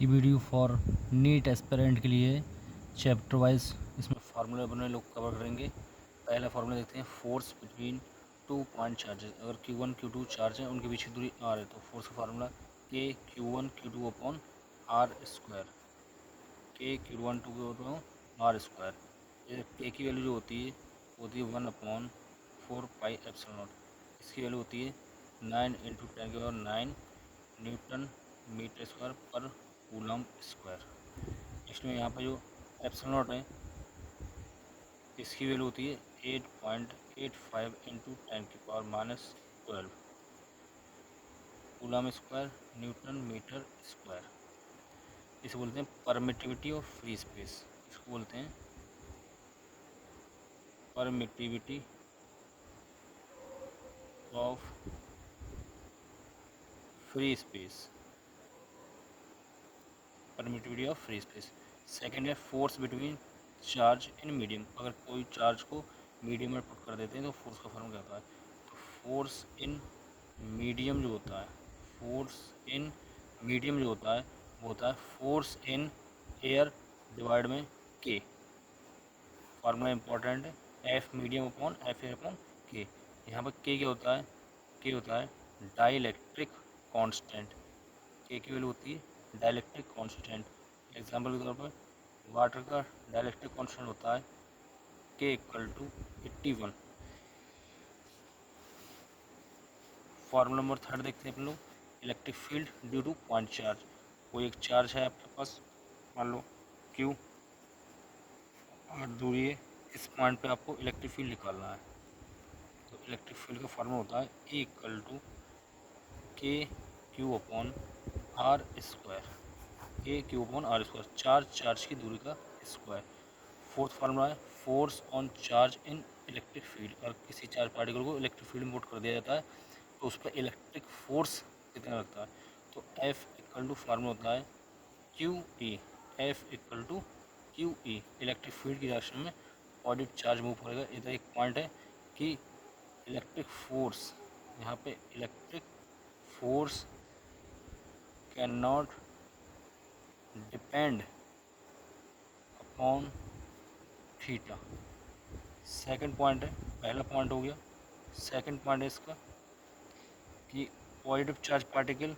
ये video for NEET aspirant के लिए चैप्टर वाइज इसमें फार्मूला बने लोग कवर करेंगे। पहला फार्मूला देखते हैं, force between two point charges. अगर Q1 Q2 चार्ज है, उनके बीच की दूरी r है, तो फोर्स का formula K Q1 Q2 upon R square. K Q1 Q2 upon R square. K की वैल्यू जो होती है 1/4 पाई एप्सिलॉन नॉट। इसकी वैल्यू होती है 9 × 10⁹ न्यूटन मीटर स्क्वायर पर कूलम स्क्वायर। नेक्स्ट में यहाँ पर जो एप्सिलॉन नॉट है, इसकी वैल्यू होती है 8.85 × 10⁻⁻12 coulomb square newton metre square. इसे बोलते हैं परमिटिविटी ऑफ फ्री स्पेस। इसको बोलते हैं permittivity of free space. Permittivity of free space. Second है force between charge in medium. अगर कोई चार्ज को मीडियम में पुट कर देते हैं तो फोर्स का फॉर्मूला क्या होता है? तो फोर्स इन मीडियम जो होता है, फोर्स इन मीडियम जो होता है वो होता है फोर्स इन एयर डिवाइड में के। फार्मूला इंपॉर्टेंट है, F medium upon F air upon के। यहाँ पर के क्या होता है? के होता है डाइलेक्ट्रिक कांस्टेंट। के की वैल्यू होती है डाइलेक्ट्रिक कांस्टेंट। एग्जांपल के तौर पर वाटर का डाइलेक्ट्रिक कांस्टेंट होता है K = 81। फार्मूला नंबर थर्ड देखते हैं अपन लोग, electric field due two point charge. कोई एक चार्ज है आपके पास, मान लो Q, और दूरी है, इस पॉइंट पे आपको इलेक्ट्रिक फील्ड निकालना है। तो इलेक्ट्रिक फील्ड का फार्मूला होता है E = KQ upon R square. KQ/r²। Charge की दूरी का स्क्वायर। फोर्थ फार्मूला है force on charge in electric field. अगर किसी चार्ज पार्टिकल को इलेक्ट्रिक फील्ड में पुट कर दिया जाता है तो उस पर इलेक्ट्रिक फोर्स कितना लगता है? तो F = फार्मूला होता है QE। F = QE। Electric field की डायरेक्शन में पॉजिटिव चार्ज मूव करेगा। इधर एक पॉइंट है कि इलेक्ट्रिक फोर्स, यहाँ पे electric force can not depend upon theta. Second point है, पहला पॉइंट हो गया। सेकंड पॉइंट है इसका कि positive charge particle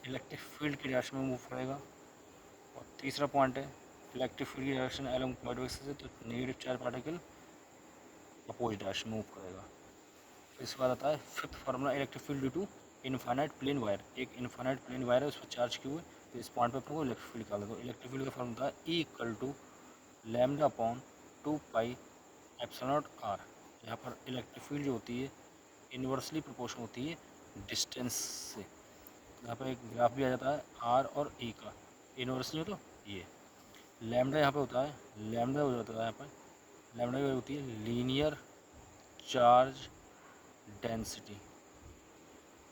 electric field की डायरेक्शन में मूव करेगा। और तीसरा पॉइंट है इलेक्ट्रिक फील्ड की डायरेक्शन अलोंग पॉजिटिव एक्सिस है, तो negative charge particle opposite direction में मूव करेगा। इसके बाद आता है fifth formula, electric field due to infinite plane wire. एक इनफाइनाइट प्लेन वायर है, उस पर चार्ज क्यों है, तो इस पॉइंट पर अपन को इलेक्ट्रिक फील्ड निकालना है। तो इलेक्ट्रिक फील्ड का फार्मूला होता है E = λ/2 pi epsilon not r। यहाँ पर इलेक्ट्रिक फील्ड जो होती है इन्वर्सली प्रोपोर्शनल होती है डिस्टेंस से। यहाँ पर एक ग्राफ भी आ जाता है r और E का, इन्वर्सली हो तो ये लैम्डा यहाँ पे होता है, लैम्डा हो जाता है यहाँ पर, लैम्डा की होती है linear charge density.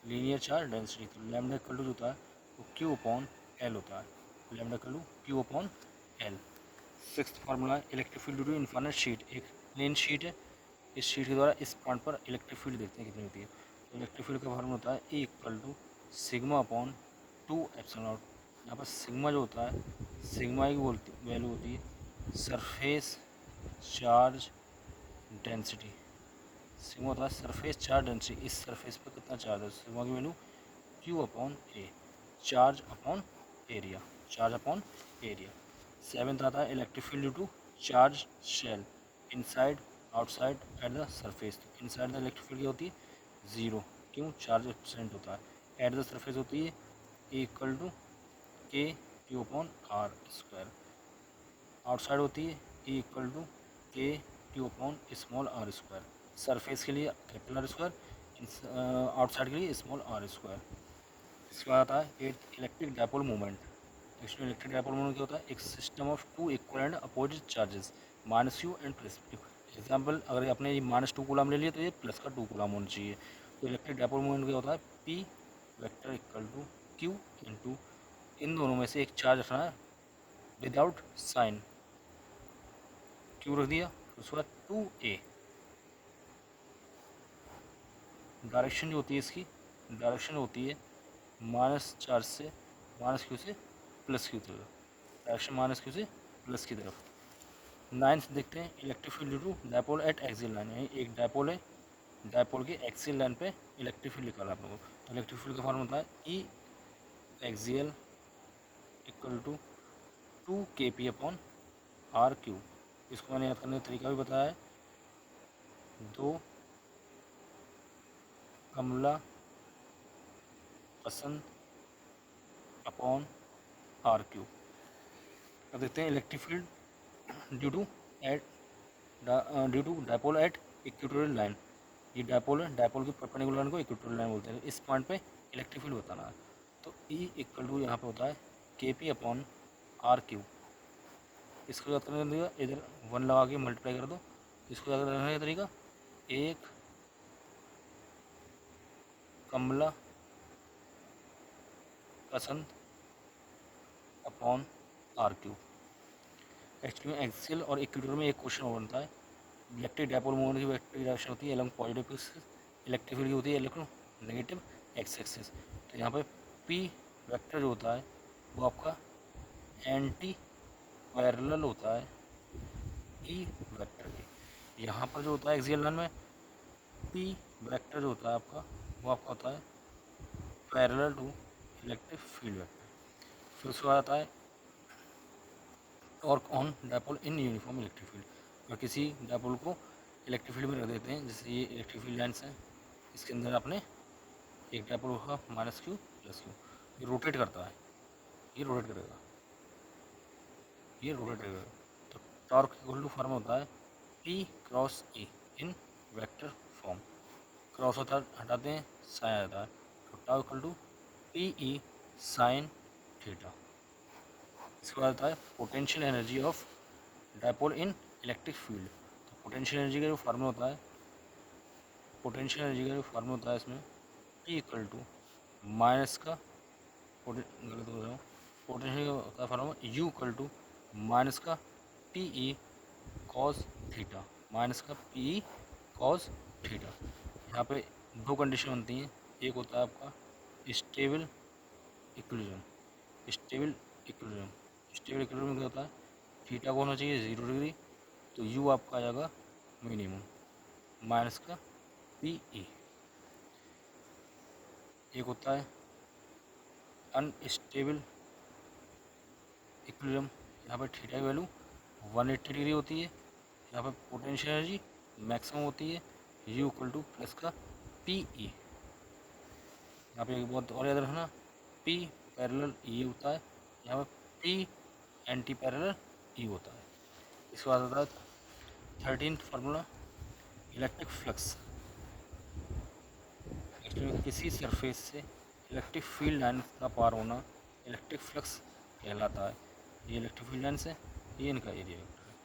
Linear charge density, तो लैम्डा इक्वल टू जो होता है वो Q/L होता है। Lambda equal to Q/L। Sixth formula है electric field due to infinite sheet. एक प्लेन शीट है, इस शीट के द्वारा इस पॉइंट पर इलेक्ट्रिक फील्ड देखते हैं कितनी होती है। तो इलेक्ट्रिक फील्ड का फार्मूला होता है E = σ/2 एप्सिलॉन नॉट। यहाँ पर सिग्मा जो होता है, सिग्मा की वैल्यू होती है सरफेस चार्ज डेंसिटी। सिग्मा होता है सरफेस चार्ज डेंसिटी, इस सरफेस पर कितना चार्ज है, सिग्मा की value Q/A। Charge upon area, charge upon area. Seventh आता है electric field due to charge shell inside outside at the surface. Inside the electric field होती है 0, क्यों, चार्ज एब्सेंट होता है। एट द सरफेस होती है E = KQ/r²। आउटसाइड होती है E = KQ/r²। सरफेस के लिए R², आउटसाइड के लिए r²। इसके बाद आता है एट इलेक्ट्रिक डायपोल मूवमेंट। इसमें इलेक्ट्रिक डायपोल मूवमेंट क्या होता है? एक system of two equal and opposite charges -u and +q। Example, अगर आपने ये -2 कूलम ले लिया तो ये प्लस का 2 कूलम होना चाहिए। तो इलेक्ट्रिक डायपोल मूवमेंट क्या होता है? P वेक्टर = Q इंटू इन दोनों में से एक चार्ज रखना है विदाउट साइन, Q रख दिया, उसके बाद 2a। डायरेक्शन जो होती है इसकी, डायरेक्शन होती है -चार्ज से -q से प्लस की तरफ, डायरेक्शन माइनस क्यू से प्लस की तरफ। 9th देखते हैं, electric field due to dipole at axial line, यानी एक डायपोल है, डायपोल के एक्सियल लाइन पे इलेक्ट्रिक फील्ड निकाला आप लोगों को। तो इलेक्ट्रिक फील्ड का फॉर्म होता है E axial equal to 2 kp upon R Q. इसको मैंने याद करने का तरीका भी बताया है, 2 कमला पसंद अपॉन आर क्यू। अब देखते हैं electric field due to dipole at equatorial line. ये डायपोल है, डायपोल की परपेंडिकुलर लाइन को इक्वेटोरियल लाइन बोलते हैं। इस पॉइंट पे इलेक्ट्रिक फील्ड बताना है, तो ई इक्वल टू यहाँ पे होता है kp अपॉन आर क्यू। इसको याद करने का तरीका, इधर 1 लगा के मल्टीप्लाई कर दो। इसको याद करने का तरीका, 1 कमला पसंद अपॉन आर क्यू। एक्चुअली में एक्सियल और इक्वेटोरियल में एक क्वेश्चन और बनता है, इलेक्ट्रिक डायपोल मूवमेंट की वेक्टर डायरेक्शन होती है along positive axis, electric field की होती है अलॉन्ग नेगेटिव एक्स एक्सिस। तो यहाँ पे पी वेक्टर जो होता है वो आपका एंटी पैरेलल होता है ई वेक्टर के। यहाँ पर जो होता है एक्सियल लाइन में पी वेक्टर जो होता है आपका वो आपका होता है parallel to electric field vector. फिर उसके बाद आता है torque on dipole in uniform electric field. और किसी डायपोल को इलेक्ट्रिक फील्ड में रख देते हैं, जैसे ये इलेक्ट्रिक फील्ड लाइन्स हैं, इसके अंदर आपने एक डायपोल होगा माइनस क्यू प्लस क्यू, ये रोटेट करता है, ये रोटेट करेगा, ये रोटेट करेगा। तो टॉर्क इक्वल टू फॉर्म होता है P cross E in vector form. Cross होता है, हटाते हैं, साइन आ जाता है, तो tau equal to PE sine theta. इसके बाद आता है potential energy of dipole in electric field. तो पोटेंशियल एनर्जी का जो फार्मूला होता है, पोटेंशियल एनर्जी का जो फार्मूला होता है इसमें P इक्वल टू माइनस का गलत हो रहा हूँ, पोटेंशियल का होता है formula U equal to minus का PE कॉस थीटा, माइनस का PE कॉस थीटा। यहाँ पे दो कंडीशन बनती हैं, एक होता है आपका stable equilibrium, stable equilibrium, stable equilibrium क्या होता है, थीटा को होना चाहिए 0 डिग्री, तो यू आपका आ जाएगा मिनिमम माइनस का PE। एक होता है अनस्टेबल इक्विलिब्रियम, यहाँ पर थीटा की वैल्यू 180 डिग्री होती है, यहाँ पर पोटेंशियल एनर्जी मैक्सिमम होती है, यू इक्वल टू प्लस का PE। यहाँ पे एक बहुत और याद रखना, P पैरेलल E होता है, यहाँ पर P एंटी पैरेलल E होता है। इसके बाद आता है 13th फार्मूला इलेक्ट्रिक फ्लक्स। किसी सरफेस से इलेक्ट्रिक फील्ड लाइन का पार होना इलेक्ट्रिक फ्लक्स कहलाता है। ये इलेक्ट्रिक फील्ड लाइन से ये इनका एरिया वेक्टर है।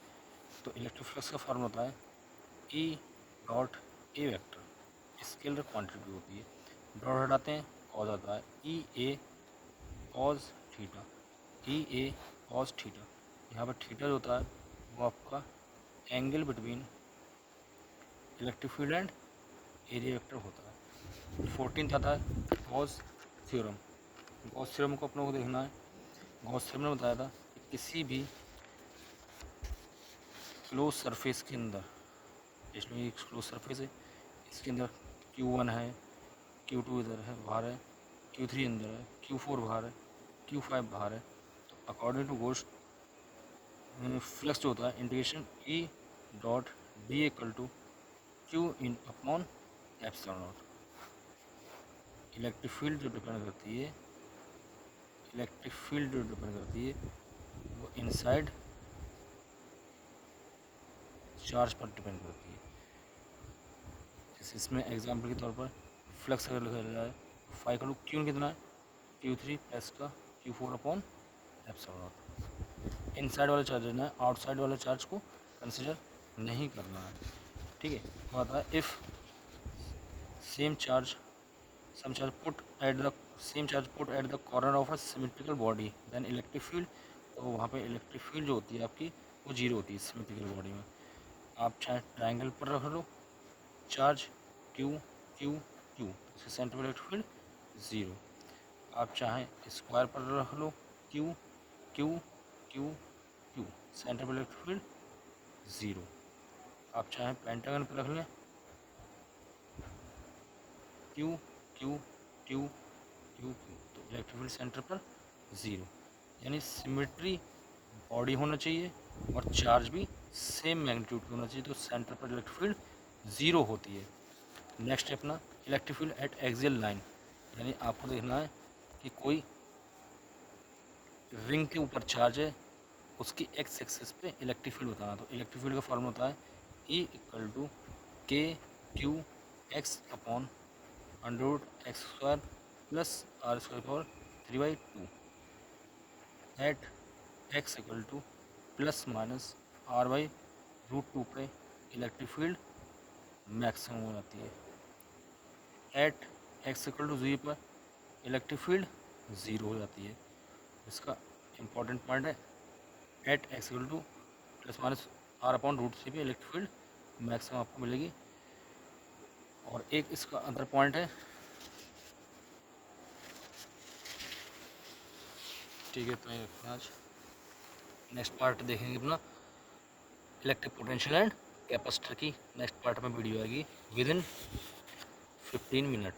तो इलेक्ट्रिक फ्लक्स का फार्मूला होता है E dot A vector, scalar quantity होती है, डॉट हटाते हैं, कॉज आता है ई ए कॉज थीटा, ई ए कॉज थीटा। यहाँ पर थीटा जो होता है वो आपका angle between electric field and area vector होता है। 14th आता है गॉस थ्योरम। गॉस थ्योरम को अपनों को देखना है, गॉस थ्योरम ने बताया था कि किसी भी क्लोज सरफेस के अंदर, इसमें एक क्लोज सरफेस है, इसके अंदर Q1 है, Q2 इधर है बाहर है, Q3 अंदर है, Q4 बाहर है, Q5 बाहर है। तो अकॉर्डिंग टू गॉस फ्लक्स जो होता है integration E dot D equal to Q in upon epsilon naught. Electric field जो डिपेंड करती है, इलेक्ट्रिक फील्ड जो डिपेंड करती है वो इनसाइड चार्ज पर डिपेंड करती है। जैसे इसमें एग्जांपल के तौर पर फ्लक्स अगर लिखा जाए, फाइव का क्यू कितना है, Q3 प्लस का Q4 upon epsilon not. Inside वाला चार्ज लेना है, आउटसाइड वाले चार्ज को कंसिडर नहीं करना है, ठीक है। होता है if same charge some charge put at the same charge put at the corner of a symmetrical body then electric field, तो वहाँ पे इलेक्ट्रिक फील्ड जो होती है आपकी वो जीरो होती है सिमेट्रिकल बॉडी में। आप चाहे ट्रायंगल पर रख लो चार्ज Q Q Q, इससे सेंटर इलेक्ट्रिक फील्ड ज़ीरो। आप चाहें स्क्वायर पर रख लो Q Q Q Q, centre पर इलेक्ट्रिक फील्ड 0। आप चाहें पेंटागन पर रख लें, Q Q Q Q Q, तो इलेक्ट्रिक फील्ड सेंटर पर 0। यानी सिमेट्री बॉडी होना चाहिए और चार्ज भी सेम मैग्नीट्यूड की होना चाहिए, तो सेंटर पर इलेक्ट्रिक फील्ड 0 होती है। नेक्स्ट है अपना electric field at axial line, यानी आपको देखना है कि कोई रिंग के ऊपर चार्ज है, उसकी एक्स एक्सिस पे इलेक्ट्रिक फील्ड बताना। तो इलेक्ट्रिक फील्ड का फॉर्मूला होता है E equal to K Q X upon √x² plus r² power 3/2 at X equal to plus minus r/√2 पे इलेक्ट्रिक फील्ड मैक्सिमम हो जाती है। एट एक्स इक्वल टू 0 पर इलेक्ट्रिक फील्ड 0 हो जाती है। इसका इम्पॉर्टेंट पॉइंट है at X equal to plus minus r/√3 पे इलेक्ट्रिक फील्ड मैक्सिमम आपको मिलेगी। और एक इसका अदर पॉइंट है, ठीक है, तो ये आज नेक्स्ट पार्ट देखेंगे अपना इलेक्ट्रिक पोटेंशियल एंड कैपेसिटर की। नेक्स्ट पार्ट में वीडियो आएगी विद इन 15 मिनट।